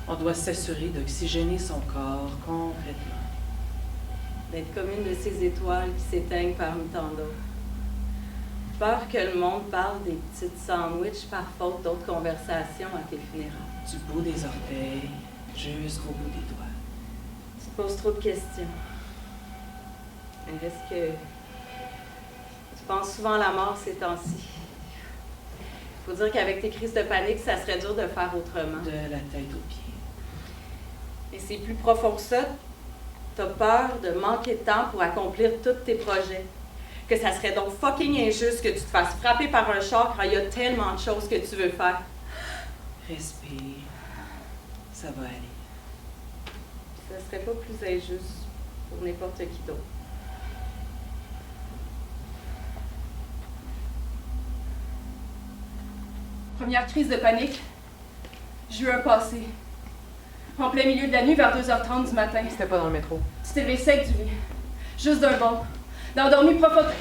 On doit s'assurer d'oxygéner son corps complètement. D'être comme une de ces étoiles qui s'éteignent parmi tant d'autres. Peur que le monde parle des petites sandwichs par faute d'autres conversations à tes funérailles. Du bout des orteils jusqu'au bout des doigts. Tu te poses trop de questions. Est-ce que tu penses souvent à la mort ces temps-ci? Faut dire qu'avec tes crises de panique, ça serait dur de faire autrement. De la tête aux pieds. Et c'est plus profond que ça. T'as peur de manquer de temps pour accomplir tous tes projets. Que ça serait donc fucking injuste que tu te fasses frapper par un char quand il y a tellement de choses que tu veux faire. Respire. Ça va aller. Ça serait pas plus injuste pour n'importe qui d'autre. Première crise de panique. Juin passé. En plein milieu de la nuit, vers 2h30 du matin. C'était pas dans le métro. Tu t'es levé sec du lit. Juste d'un bond. D'endormi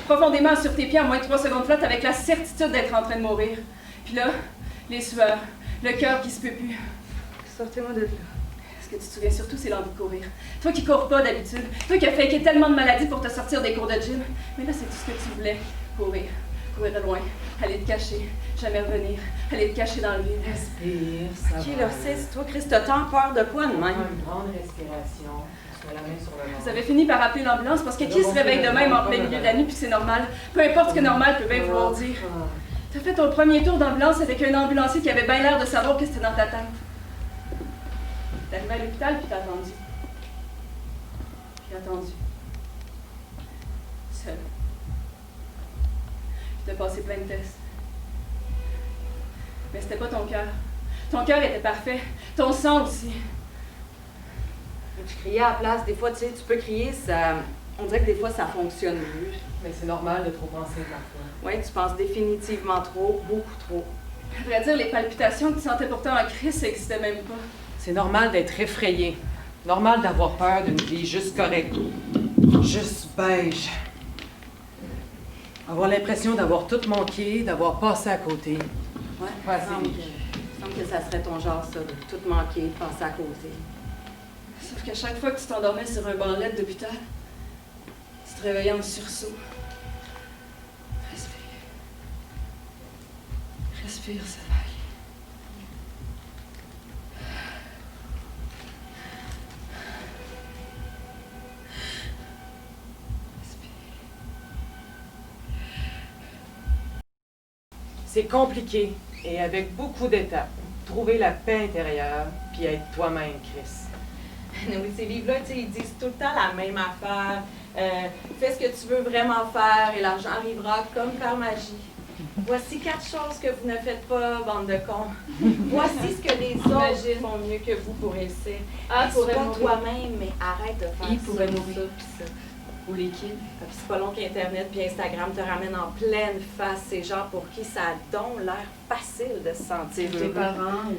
profondément sur tes pieds en moins de 3 secondes flotte avec la certitude d'être en train de mourir. Puis là, les sueurs, le cœur qui se peut plus. Sortez-moi de là. Ce que tu te souviens surtout, c'est l'envie de courir. Toi qui cours pas d'habitude. Toi qui as faké tellement de maladies pour te sortir des cours de gym. Mais là, c'est tout ce que tu voulais. Courir. Courir de loin. Aller te cacher. Jamais revenir. Aller te cacher dans le vide. Respire, ça Ok, va là, aller. c'est toi, Christ, t'as tant peur de quoi de même? Une grande respiration. Tu mets la main sur le ventre. Vous avez fini par appeler l'ambulance parce que qui se réveille de même en plein milieu de la nuit puis que c'est normal? Peu importe ce que normal peut bien vouloir dire. T'as fait ton premier tour d'ambulance avec un ambulancier qui avait bien l'air de savoir que c'était dans ta tête. T'es arrivé à l'hôpital puis t'as attendu. Puis attendu. Seul. Puis t'as passé plein de tests. Mais c'était pas ton cœur. Ton cœur était parfait. Ton sang aussi. Tu criais à la place. Des fois, tu sais, tu peux crier, ça... On dirait que des fois, ça fonctionne mieux. Mais c'est normal de trop penser parfois. Oui, tu penses définitivement trop, beaucoup trop. À vrai dire, les palpitations que tu sentais pourtant en crise, ça n'existait même pas. C'est normal d'être effrayé. Normal d'avoir peur d'une vie juste correcte. Juste beige. Avoir l'impression d'avoir tout manqué, d'avoir passé à côté. Ouais, Ouais, il semble que ça serait ton genre, ça, de tout manquer, de passer à côté. Sauf qu'à chaque fois que tu t'endormais sur un banc d'hôpital, tu te réveillais en sursaut. Respire. Respire, ça va aller. Respire. C'est compliqué et avec beaucoup d'étapes. Trouver la paix intérieure, puis être toi-même, Chris. Oui, ces livres-là, tu sais, ils disent tout le temps la même affaire. Fais ce que tu veux vraiment faire et l'argent arrivera comme par magie. Voici 4 choses que vous ne faites pas, bande de cons. Voici ce que les autres font mieux que vous pour réussir. Ah, Sois pourrait mourir. toi-même, mais arrête de faire Il ça, pourrait puis mourir. ça, puis ça. Ou les kids. Puis c'est pas long qu'Internet puis Instagram te ramènent en pleine face ces gens pour qui ça a donc l'air facile de se sentir Tes heureux. parents ou...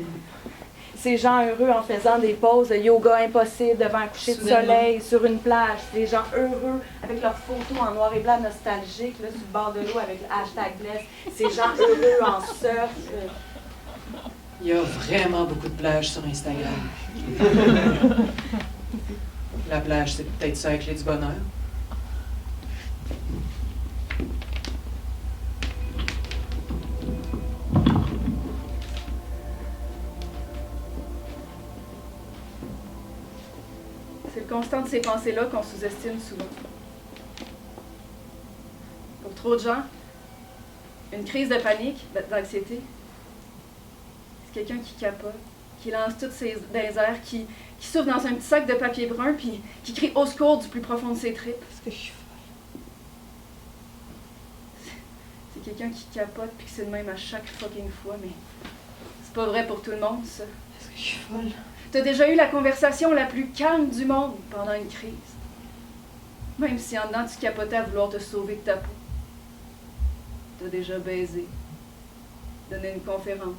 Ces gens heureux en faisant des pauses de yoga impossible devant un coucher de Soudainement. soleil sur une plage. Des gens heureux avec leurs photos en noir et blanc nostalgiques là, sur le bord de l'eau avec le hashtag Bless. Ces gens heureux en surf. Il y a vraiment beaucoup de plages sur Instagram. La plage, c'est peut-être ça la clé du bonheur. C'est le constant de ces pensées-là qu'on sous-estime souvent. Pour trop de gens, une crise de panique, d'anxiété, c'est quelqu'un qui capote, qui lance toutes ses dans les airs, qui souffle dans un petit sac de papier brun, puis qui crie au secours du plus profond de ses tripes. Parce que je suis folle. C'est quelqu'un qui capote, puis que c'est le même à chaque fucking fois, mais c'est pas vrai pour tout le monde, ça. Parce que je suis folle. T'as déjà eu la conversation la plus calme du monde pendant une crise. Même si en dedans tu capotais à vouloir te sauver de ta peau. T'as déjà baisé, donné une conférence,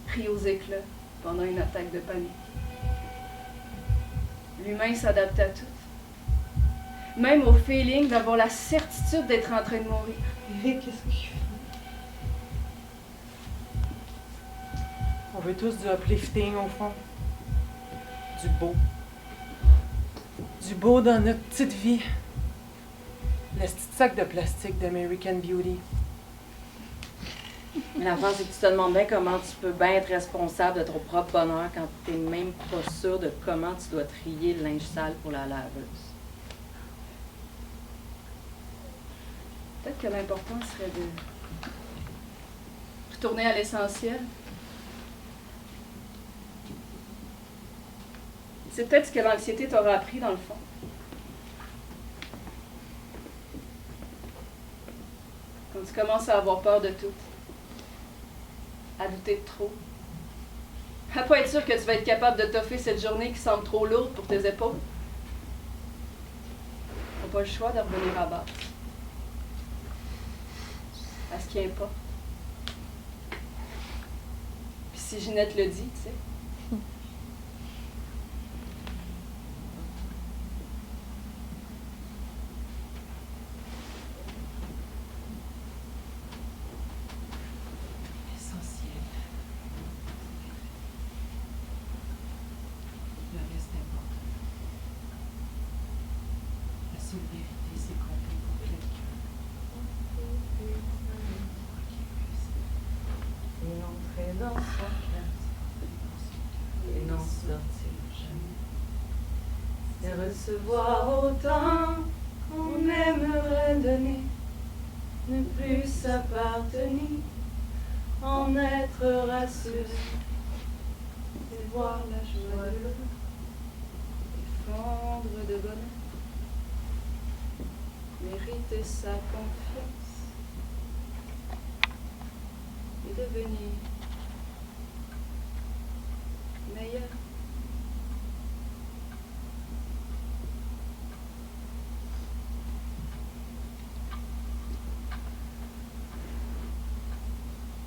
ri aux éclats pendant une attaque de panique. L'humain s'adapte à tout. Même au feeling d'avoir la certitude d'être en train de mourir. Eric, qu'est-ce que je fais? On veut tous du uplifting au fond. Du beau. Du beau dans notre petite vie. Le petit sac de plastique d'American Beauty. Mais l'affaire, c'est que tu te demandes bien comment tu peux bien être responsable de ton propre bonheur quand tu n'es même pas sûr de comment tu dois trier le linge sale pour la laveuse. Peut-être que l'important serait de retourner à l'essentiel. C'est peut-être ce que l'anxiété t'aura appris dans le fond. Quand tu commences à avoir peur de tout, à douter de trop, à pas être sûr que tu vas être capable de toffer cette journée qui semble trop lourde pour tes épaules, t'as pas le choix de revenir à base. À ce qui importe. Puis si Ginette le dit, tu sais. Essentiel. Le reste importe. La seule vérité, c'est qu'on peut pour quelqu'un. Et entrer dans son cœur, et n'en sortir jamais. Et recevoir autant qu'on aimerait donner, ne plus s'appartenir, en être rassuré, et voir la joie de l'autre, Fondre de bonheur, mériter sa confiance et devenir meilleur.